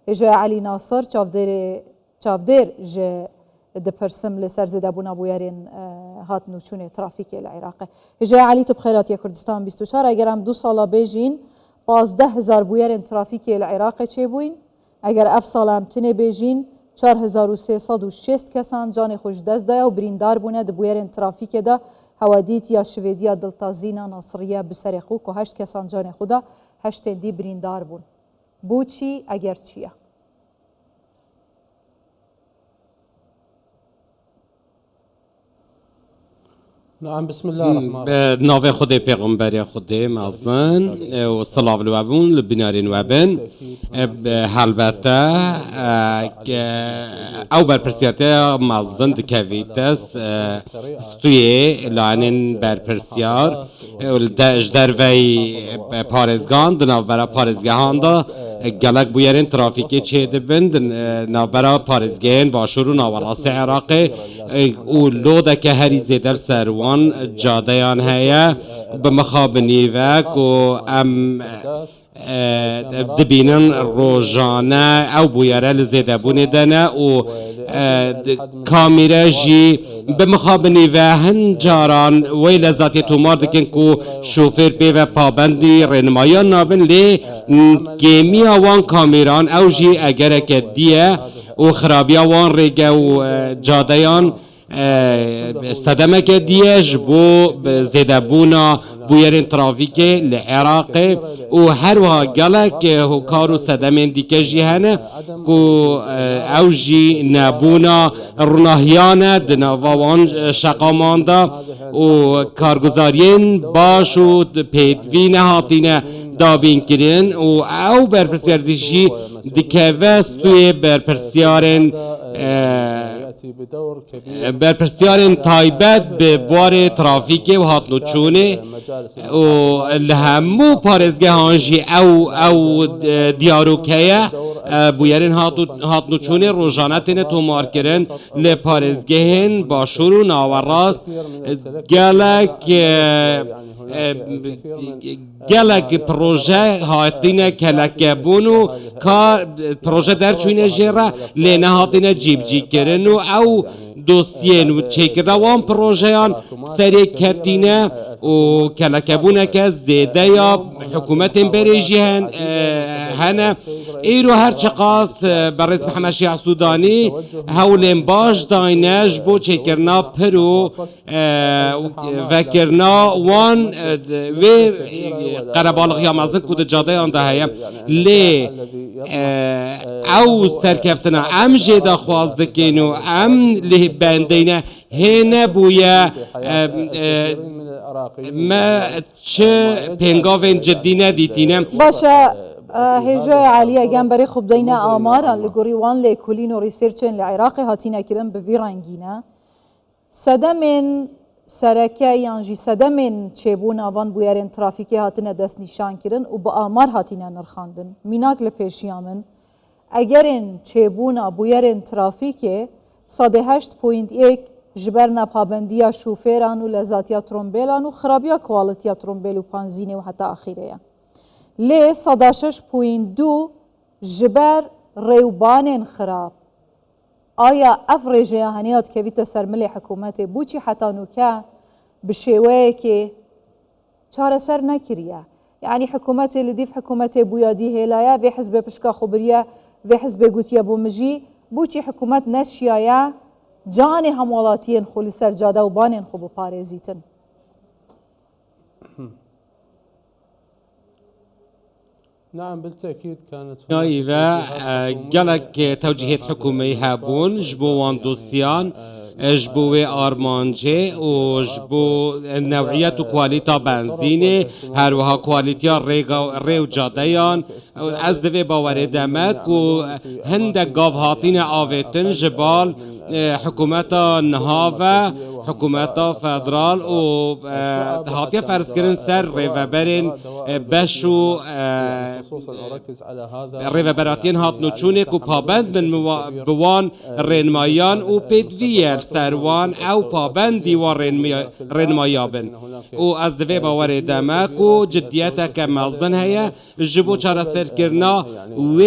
هجای علی ناصر چافدیر جه دپرسم لسر زده بونا بویرین هات نوچون ترافیک العراق. هجای علی تبخیراتی کردستان 24 اگر هم 2 سالا بیجین 15,000 بویرین ترافیک العراق چه بوین؟ اگر اف سال هم تنه بیجین 4306 کسان جان خوش دست دایا و بریندار بونه دبویرین ترافیک دا هوادیت یا شویدیا دلتازینا ناصریه بسر خوک و 8 کسان جان خودا 8 دی بریندار بون. بو چی اگر چیه؟ نعم بسم الله الرحمن الرحيم نافي خدي پیغمبر خدي مازن و صلاة الوابون لبنارين وابن هلبته او برپرسیاته مازن دکویتس ستویه لعنن برپرسیار اجدر وی پارزگان دناو برا پارزگهان دا گلک بویرین ترافیکی چه دبند ناو برا پارزگهن باشور و ناوراست عراقی و لوده که هری زیدر سروان جادهان هیا بمخابنی وک و ام دبینن روزانه او بویره لزیده بونه دنه و کامیره جی بمخابنی و هنجاران وی لذاتی تومار دکن که شوفر پی و پابندی رنمایان نابن لی گیمی آوان کامیران او جی اگر که دیه و خرابی آوان ریگه و جادهان استدامه که دیش بو زیده بونا بویرین ترافیک لعراق و هر وها گلک کارو استدامه دیگه جی هنه که او جی نبونا رناهیانه دنوان شقامانده و کارگزارین باش و پیدوین هاتینه دابین کرین و او برپرسیاردشی دیگه وستوی برپرسیارن برپرسیارن تایبت به بار ترافیک و هاتنوچونه و لهمو پارزگه هانجی او دیاروکه بویرین هاتنوچونه روزانتین تومار کرن لپارزگهن باشور و ناوراست گلک پروژه هاتینه کلکه بونو کار پروژه در چوینه جیره لینه هاتینه جیب جی کرن و او دوسیه و چکر وان پروژهان سری کتینه و کلکه بونه که زیده یا حکومت بریجی هنه ایرو هر چقاس برز محمد شیع سودانی هولین باش داینش بو چکرنا پرو وکرنا وان و قربالغ یا مزن کود جاده آنده هیم لی او سرکفتنا ام جدا خوازدکین و ام لی بندینه هنه بویا ما چه پنگاوین جدی ندیدینه باشه هجای علی اگم برای خوب دینه آمارا لگوری وان لیکولین و ریسرچن لعراق هاتینه کرن بوی رنگینه سدمین سرکه یانجی سدمین چیبون آوان بویرین ترافیکی هاتینه دست نشان کرن و با آمار هاتینه نرخاندن میناک لپیشیامن اگرین چیبون بویرین ترافیکی 108.1 جبر نپابندیا شوفیران و لذاتیا ترومبیلان و خرابیا کوالتیا ترومبیل و پانزینه و حتی آخیره لی 106.2 جبر ریوبان خراب آیا افریجه هنیات که ویت سرملی حکومت بوچی حتی نوکه بشیوه که چاره سر نکریه یعنی حکومت لدیف حکومت بویادی هلایا وی حزب پشکا خبریه وی حزب گوتیه بومجی بوچی حکومت نشیایه جان همولاتین خولی سر جاده و بانین خوب پارێزیتن نعم بالتأكيد كانت نايفا قالك توجيهات حكومي هابون جبو وان دوسيان جبو آرمانجي و جبو نوعية كواليتا بنزيني هروها كواليتيا ريو جاديان از دوی باوره دمك و هندك قاف هاتين آويتن جبال حكومتا نهاوة حکومتا فدرال و هاتیه فرض کردن سر ریوبرین بشو ریوبراتین هات نوچونه کو پابند من بوان رنمایان و پیدویر سروان او پابند دیوان رنمایابن و از دوی باور دمک و جدیتا که مازن هیا جبو چارا سر کرنا و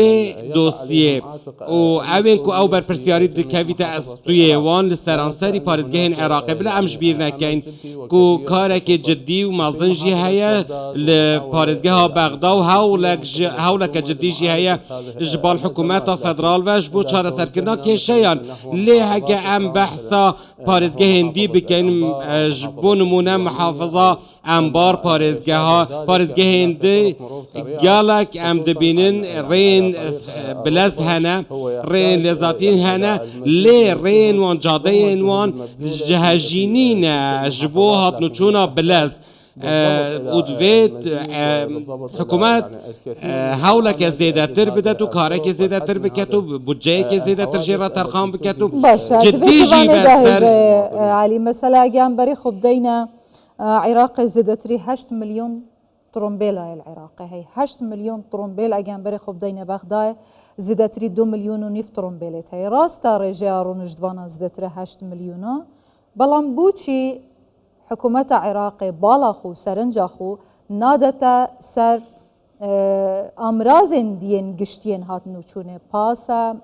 دوسیه و اوین کو او بر پرسیاری دکویت از توی وان لسرانسری پارزگهین عراقی بلا امش بیر نکین کو کارک جدی و مازن جی هیا لپارزگه ها بغدا و هولک جدی جی هیا جبال حکومت فدرال و جبو چارا سر کرنا که شیان لی هگه ام بحثا پارزگه هندی بکن جبو نمونه محافظه انبار پارزگه هندی گالک ام دبینن رین بلز هنه رین لذاتین هنه لی رین وان جاده وان جهجینین جبو هات نوچونا بلز ودویت حکومت حالا که زیاده تر بده تو کاره که زیاده تر بکت و بودجه که زیاده تر جیرا ترخان بکت و جدی جی بسر علی مثلا اگه بری خوب دینا عراق زیاده تری 8 میلیون ترومبیل های العراقی هی 8 میلیون ترومبیل اگه بری خوب دینا بغداد زیاده تری 2 میلیون و نیف ترومبیلت هی راست رجع رو نجدوانا زیاده تری 8 میلیون بلان بوچی حکومت عراق بالا خو سرنجا خو نادتا سر امراض دین گشتین هات نوچونه پاسا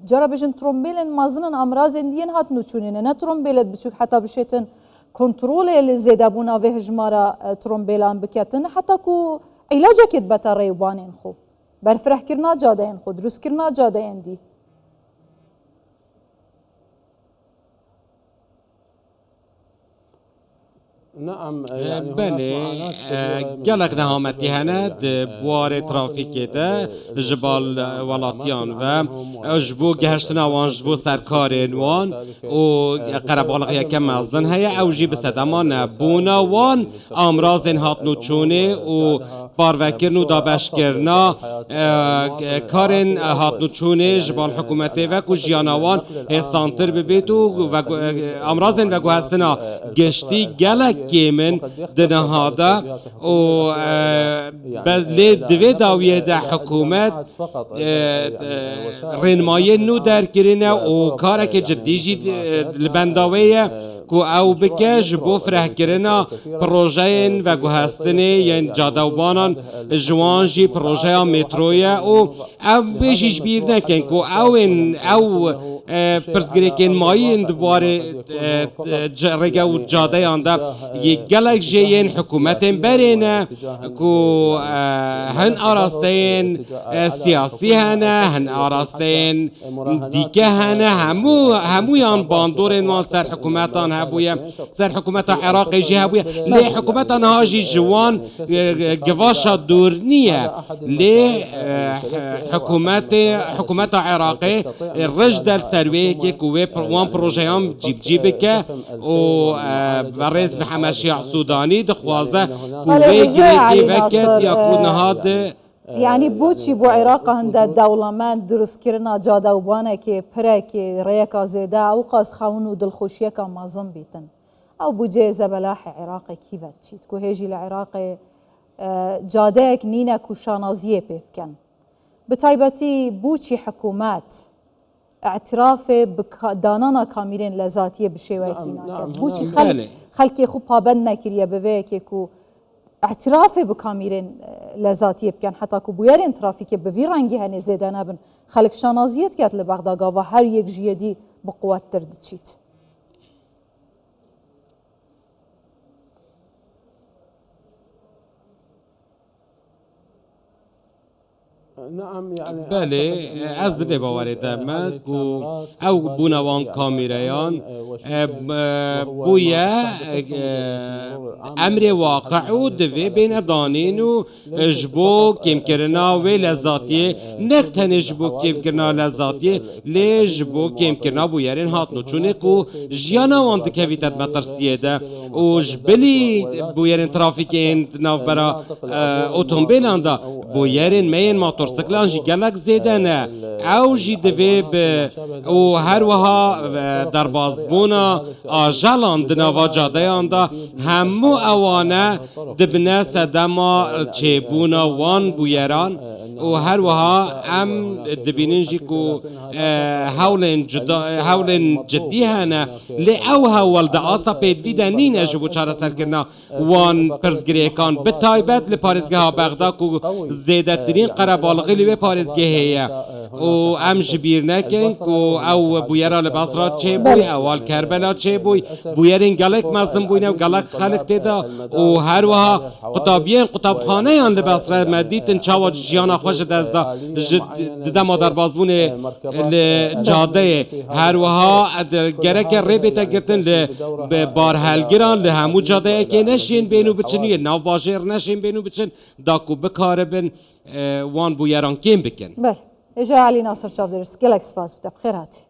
جرا بجن ترومبیلن مازنن امراض دین هات نوچونه نه ترومبیلت بچوک حتی بشیتن کنترول الزیده بونا و هجمارا ترومبیلان بکتن حتی کو علاجه کت بتا ریوبانین خو برفرح کرنا جاده این خو دروس کرنا جاده این دی نعم بله گلک نهامتی هند بوار ترافیکی ده جبال ولاتیان و جبو گهشتن وان جبو سرکارین وان و قربالغ یکم مازن هیا او جی بسدمان بونا وان امراض هات نوچونه و باروکرن و دابش کرنا کارن هات نوچونه جبال حکومتی و کو جیانوان سانتر ببیت و امراض و گوهستنا گشتی گلک من دنهادا و بلد دوی داویه ده حکومت رنمایه نو در کرنه و کارک جدی جید لبنداویه کو او بکش بو فرح کرنا پروژه و گوهستنه یعنی جادوبانان جوانجی پروژه مترویا او بیشیش بیر نکن کو او پرسگریکن ماین دوباره رگه و جاده آنده گلک جین حکومت برینه کو هن آراستین سیاسی هنه هن آراستین دیگه هنه همویان باندورین وان سر حکومتان هبویه سر حکومت عراقی جی هبویه لی حکومتان هاجی جوان گواشا دور نیه لی حکومت عراقی رج در سرویه که کوه وان پروژه هم جیب که و برز محمد شیع سودانی دخوازه کوه گریکی وکت یا کو نهاد يعني بوچی بو عراق هنده دولمان درست کرنا جاده و بانه که پره که ریکا زیده او قاس خون و دلخوشیه که مازم بیتن او بو جیزه بلاح عراق کیفت چید که هیجی لعراق جاده اک نینه که شانازیه بکن بطایبتی بوچی حکومت اعتراف دانانا کامیرین لذاتیه بشیویتی ناکد بوچی خلقی خوب پابند نکریه بوه که اعتراف بکامیرین لذاتیه بکن حتی که بویرین ترافیک بوی رنگی هنه زیده نبن خلق شانازیت کت لبغداگا و هر یک جیدی بقوت ترد چید نعم يعني بله از دوی باوری دمد او بونوان کامیریان بویا امر واقع و دوی بین دانین و جبو کم کرنا و لذاتیه نکتن جبو کم کرنا لذاتیه لی جبو کم کرنا بویرین هاتنو چونه کو جیانا وان دکویتت مترسیه ده و جبلی بویرین ترافیکین ناو برا اتومبیلان ده بویرین مین ماتور موتورسیکلان جی گلک زیدنه او جی دوی و هر وها در بازبونا آجالان دنوا جاده آندا همو اوانه دبنه سدما چیبونا وان بویران و هر وها ام دبینن جی کو هولن جدی هنه لی او هول دا آسا پیدوی ده نینه جبو چاره سر کرنا وان پرزگریکان به تایبت لی پارزگه ها بغدا کو زیده ترین قربالغی لی پارزگه هیه و ام جبیر نکن کو او بویرا لباسرا چه بوی اول کربلا چه بوی بویرین گلک مزم بوینه و گلک خلق تیدا و هر وها قطابیین قطابخانه یان لباسرا مدیتن چاوا جیانا خوش دزدا دما در بازبون جاده هر وها گرک ریبتا گرتن ل بار هلگران له همو جاده که نشین بینو بچن ناو باجر نشین بینو بچن داکو بکاربن وان بویران کیم بکن بله اجا علی ناصر چاودرس گلک سپاس بده بخیر هاتی